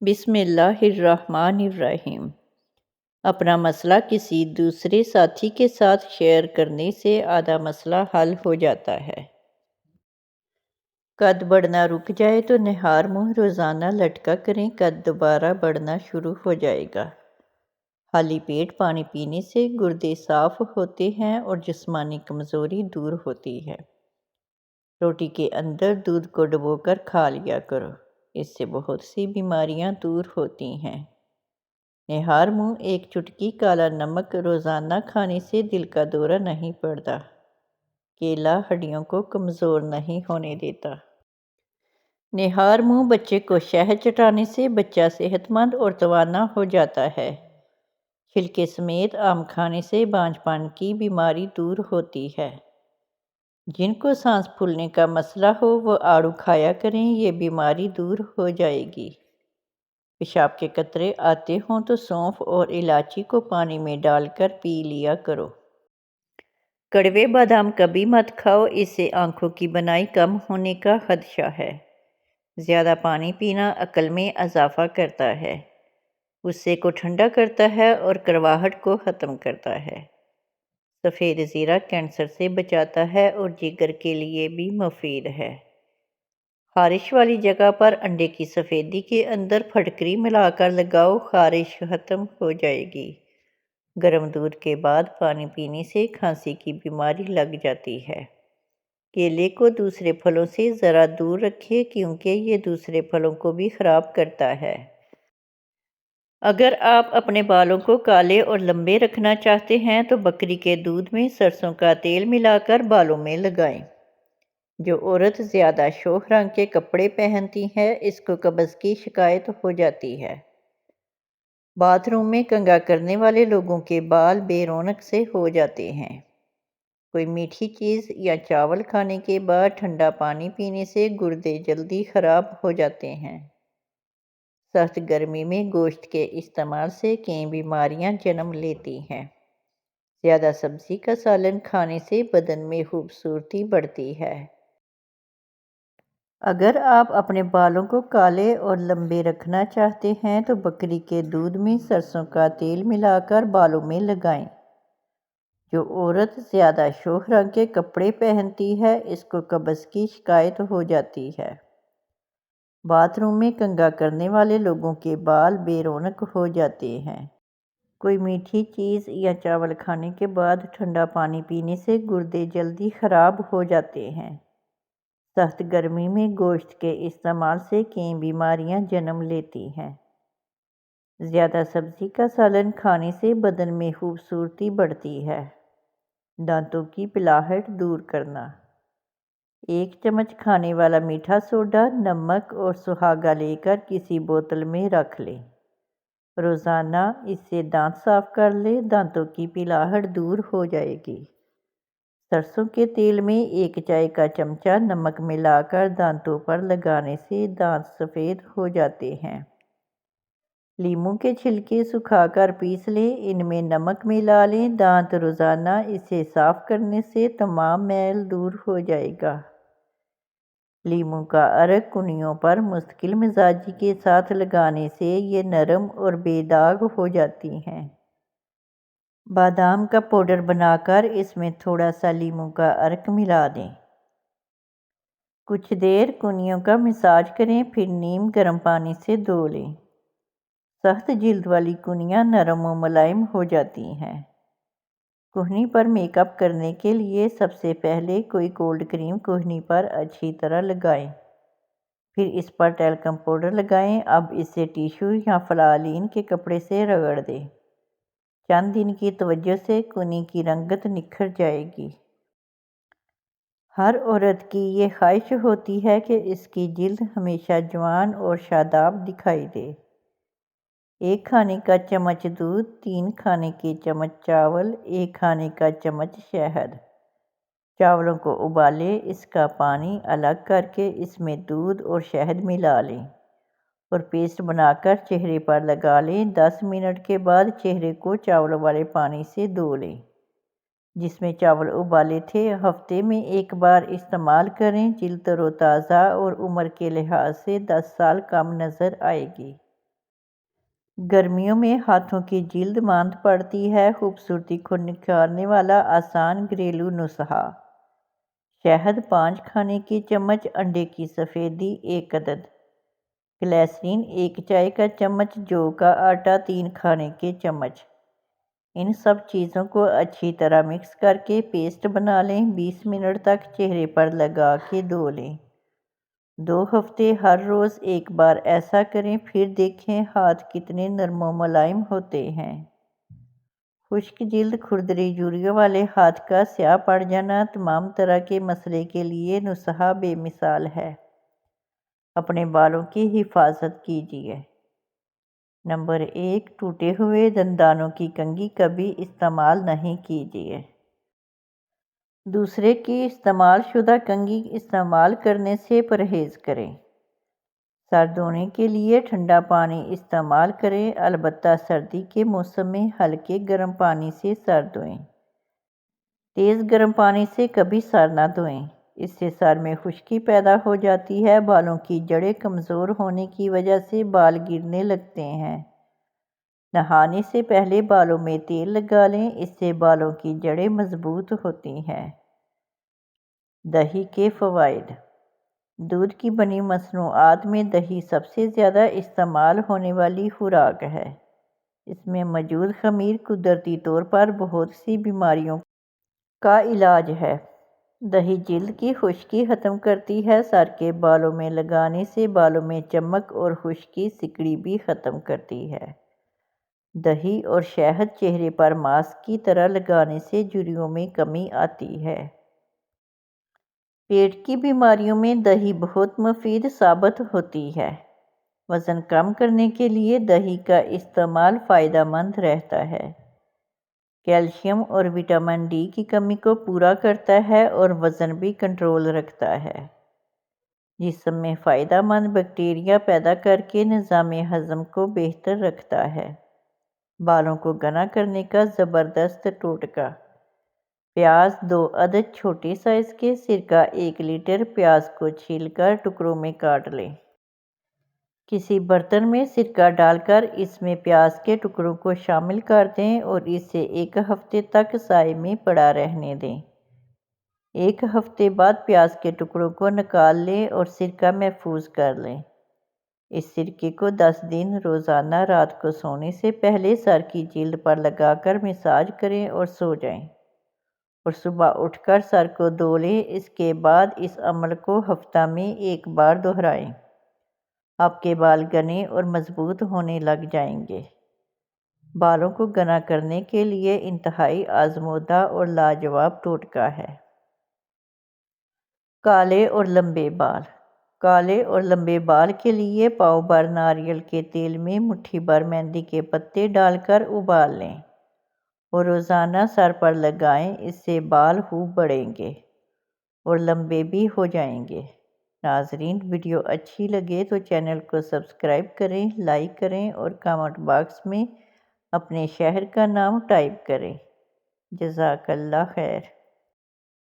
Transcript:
بسم اللہ الرحمن الرحیم۔ اپنا مسئلہ کسی دوسرے ساتھی کے ساتھ شیئر کرنے سے آدھا مسئلہ حل ہو جاتا ہے۔ قد بڑھنا رک جائے تو نہار منہ روزانہ لٹکا کریں، قد دوبارہ بڑھنا شروع ہو جائے گا۔ خالی پیٹ پانی پینے سے گردے صاف ہوتے ہیں اور جسمانی کمزوری دور ہوتی ہے۔ روٹی کے اندر دودھ کو ڈبو کر کھا لیا کرو، اس سے بہت سی بیماریاں دور ہوتی ہیں۔ نہار منہ ایک چٹکی کالا نمک روزانہ کھانے سے دل کا دورہ نہیں پڑتا۔ کیلا ہڈیوں کو کمزور نہیں ہونے دیتا۔ نہار منہ بچے کو شہد چٹانے سے بچہ صحت مند اور توانا ہو جاتا ہے۔ چھلکے سمیت آم کھانے سے بانجھ پن کی بیماری دور ہوتی ہے۔ جن کو سانس پھولنے کا مسئلہ ہو وہ آڑو کھایا کریں، یہ بیماری دور ہو جائے گی۔ پیشاب کے قطرے آتے ہوں تو سونف اور الائچی کو پانی میں ڈال کر پی لیا کرو۔ کڑوے بادام کبھی مت کھاؤ، اس سے آنکھوں کی بینائی کم ہونے کا خدشہ ہے۔ زیادہ پانی پینا عقل میں اضافہ کرتا ہے، غصے کو ٹھنڈا کرتا ہے اور کڑواہٹ کو ختم کرتا ہے۔ سفید زیرہ کینسر سے بچاتا ہے اور جگر کے لیے بھی مفید ہے۔ خارش والی جگہ پر انڈے کی سفیدی کے اندر پھٹکری ملا کر لگاؤ، خارش ختم ہو جائے گی۔ گرم دودھ کے بعد پانی پینے سے کھانسی کی بیماری لگ جاتی ہے۔ کیلے کو دوسرے پھلوں سے ذرا دور رکھیں کیونکہ یہ دوسرے پھلوں کو بھی خراب کرتا ہے۔ اگر آپ اپنے بالوں کو کالے اور لمبے رکھنا چاہتے ہیں تو بکری کے دودھ میں سرسوں کا تیل ملا کر بالوں میں لگائیں۔ جو عورت زیادہ شوخ رنگ کے کپڑے پہنتی ہے اس کو قبض کی شکایت ہو جاتی ہے۔ باتھ روم میں کنگھا کرنے والے لوگوں کے بال بے رونق سے ہو جاتے ہیں۔ کوئی میٹھی چیز یا چاول کھانے کے بعد ٹھنڈا پانی پینے سے گردے جلدی خراب ہو جاتے ہیں۔ سخت گرمی میں گوشت کے استعمال سے کئی بیماریاں جنم لیتی ہیں۔ زیادہ سبزی کا سالن کھانے سے بدن میں خوبصورتی بڑھتی ہے۔ اگر آپ اپنے بالوں کو کالے اور لمبے رکھنا چاہتے ہیں تو بکری کے دودھ میں سرسوں کا تیل ملا کر بالوں میں لگائیں۔ جو عورت زیادہ شوخ رنگ کے کپڑے پہنتی ہے اس کو قبض کی شکایت ہو جاتی ہے۔ باتھ روم میں کنگھا کرنے والے لوگوں کے بال بے رونق ہو جاتے ہیں۔ کوئی میٹھی چیز یا چاول کھانے کے بعد ٹھنڈا پانی پینے سے گردے جلدی خراب ہو جاتے ہیں۔ سخت گرمی میں گوشت کے استعمال سے کئی بیماریاں جنم لیتی ہیں۔ زیادہ سبزی کا سالن کھانے سے بدن میں خوبصورتی بڑھتی ہے۔ دانتوں کی پلاہٹ دور کرنا۔ 1 چمچ کھانے والا میٹھا سوڈا، نمک اور سہاگا لے کر کسی بوتل میں رکھ لیں۔ روزانہ اس سے دانت صاف کر لیں، دانتوں کی پلاہٹ دور ہو جائے گی۔ سرسوں کے تیل میں 1 چائے کا چمچہ نمک ملا کر دانتوں پر لگانے سے دانت سفید ہو جاتے ہیں۔ لیموں کے چھلکے سکھا کر پیس لیں، ان میں نمک ملا لیں، دانت روزانہ اسے صاف کرنے سے تمام میل دور ہو جائے گا۔ لیموں کا عرق کونیوں پر مستقل مزاجی کے ساتھ لگانے سے یہ نرم اور بے داغ ہو جاتی ہیں۔ بادام کا پاؤڈر بنا کر اس میں تھوڑا سا لیموں کا عرق ملا دیں۔ کچھ دیر کونیوں کا مساج کریں، پھر نیم گرم پانی سے دھو لیں۔ سخت جلد والی کونیاں نرم و ملائم ہو جاتی ہیں۔ کہنی پر میک اپ کرنے کے لیے سب سے پہلے کوئی کولڈ کریم کہنی پر اچھی طرح لگائیں، پھر اس پر ٹیلکم پاؤڈر لگائیں۔ اب اسے ٹیشو یا فلالین کے کپڑے سے رگڑ دیں۔ چند دن کی توجہ سے کونی کی رنگت نکھر جائے گی۔ ہر عورت کی یہ خواہش ہوتی ہے کہ اس کی جلد ہمیشہ جوان اور شاداب دکھائی دے۔ 1 کھانے کا چمچ دودھ، 3 کھانے کے چمچ چاول، 1 کھانے کا چمچ شہد۔ چاولوں کو ابالیں، اس کا پانی الگ کر کے اس میں دودھ اور شہد ملا لیں اور پیسٹ بنا کر چہرے پر لگا لیں۔ 10 منٹ کے بعد چہرے کو چاولوں والے پانی سے دھو لیں جس میں چاول ابالے تھے۔ ہفتے میں 1 بار استعمال کریں، جلد تر و تازہ اور عمر کے لحاظ سے 10 سال کم نظر آئے گی۔ گرمیوں میں ہاتھوں کی جلد ماند پڑتی ہے۔ خوبصورتی کو نکھارنے والا آسان گھریلو نسخہ۔ شہد 5 کھانے کے چمچ، انڈے کی سفیدی 1 عدد، گلیسرین 1 چائے کا چمچ، جو کا آٹا 3 کھانے کے چمچ۔ ان سب چیزوں کو اچھی طرح مکس کر کے پیسٹ بنا لیں۔ 20 منٹ تک چہرے پر لگا کے دھو لیں۔ 2 ہفتے ہر روز 1 بار ایسا کریں، پھر دیکھیں ہاتھ کتنے نرم و ملائم ہوتے ہیں۔ خشک جلد، کھردری جھریوں والے ہاتھ کا سیاہ پڑ جانا، تمام طرح کے مسئلے کے لیے نسخہ بے مثال ہے۔ اپنے بالوں کی حفاظت کیجیے۔ نمبر 1، ٹوٹے ہوئے دندانوں کی کنگھی کبھی استعمال نہیں کیجیے۔ دوسرے کی استعمال شدہ کنگھی استعمال کرنے سے پرہیز کریں۔ سر دھونے کے لیے ٹھنڈا پانی استعمال کریں، البتہ سردی کے موسم میں ہلکے گرم پانی سے سر دھوئیں۔ تیز گرم پانی سے کبھی سر نہ دھوئیں، اس سے سر میں خشکی پیدا ہو جاتی ہے۔ بالوں کی جڑیں کمزور ہونے کی وجہ سے بال گرنے لگتے ہیں۔ نہانے سے پہلے بالوں میں تیل لگا لیں، اس سے بالوں کی جڑیں مضبوط ہوتی ہیں۔ دہی کے فوائد۔ دودھ کی بنی مصنوعات میں دہی سب سے زیادہ استعمال ہونے والی خوراک ہے۔ اس میں موجود خمیر قدرتی طور پر بہت سی بیماریوں کا علاج ہے۔ دہی جلد کی خشکی ختم کرتی ہے۔ سر کے بالوں میں لگانے سے بالوں میں چمک اور خشکی سکڑی بھی ختم کرتی ہے۔ دہی اور شہد چہرے پر ماسک کی طرح لگانے سے جھریوں میں کمی آتی ہے۔ پیٹ کی بیماریوں میں دہی بہت مفید ثابت ہوتی ہے۔ وزن کم کرنے کے لیے دہی کا استعمال فائدہ مند رہتا ہے۔ کیلشیم اور وٹامن ڈی کی کمی کو پورا کرتا ہے اور وزن بھی کنٹرول رکھتا ہے۔ جسم میں فائدہ مند بیکٹیریا پیدا کر کے نظام ہضم کو بہتر رکھتا ہے۔ بالوں کو گھنا کرنے کا زبردست ٹوٹکا۔ پیاز 2 عدد چھوٹے سائز کے، سرکہ 1 لیٹر۔ پیاز کو چھیل کر ٹکڑوں میں کاٹ لیں۔ کسی برتن میں سرکہ ڈال کر اس میں پیاز کے ٹکڑوں کو شامل کر دیں اور اسے 1 ہفتے تک سائے میں پڑا رہنے دیں۔ 1 ہفتے بعد پیاز کے ٹکڑوں کو نکال لیں اور سرکہ محفوظ کر لیں۔ اس سرکے کو 10 دن روزانہ رات کو سونے سے پہلے سر کی جلد پر لگا کر مساج کریں اور سو جائیں، اور صبح اٹھ کر سر کو دھو لیں۔ اس کے بعد اس عمل کو ہفتہ میں 1 بار دہرائیں۔ آپ کے بال گھنے اور مضبوط ہونے لگ جائیں گے۔ بالوں کو گھنا کرنے کے لیے انتہائی آزمودہ اور لاجواب ٹوٹکا ہے۔ کالے اور لمبے بال۔ کالے اور لمبے بال کے لیے پاؤ بھر ناریل کے تیل میں مٹھی بھر مہندی کے پتے ڈال کر ابال لیں اور روزانہ سر پر لگائیں۔ اس سے بال خوب بڑھیں گے اور لمبے بھی ہو جائیں گے۔ ناظرین، ویڈیو اچھی لگے تو چینل کو سبسکرائب کریں، لائک کریں اور کامنٹ باکس میں اپنے شہر کا نام ٹائپ کریں۔ جزاک اللہ خیر۔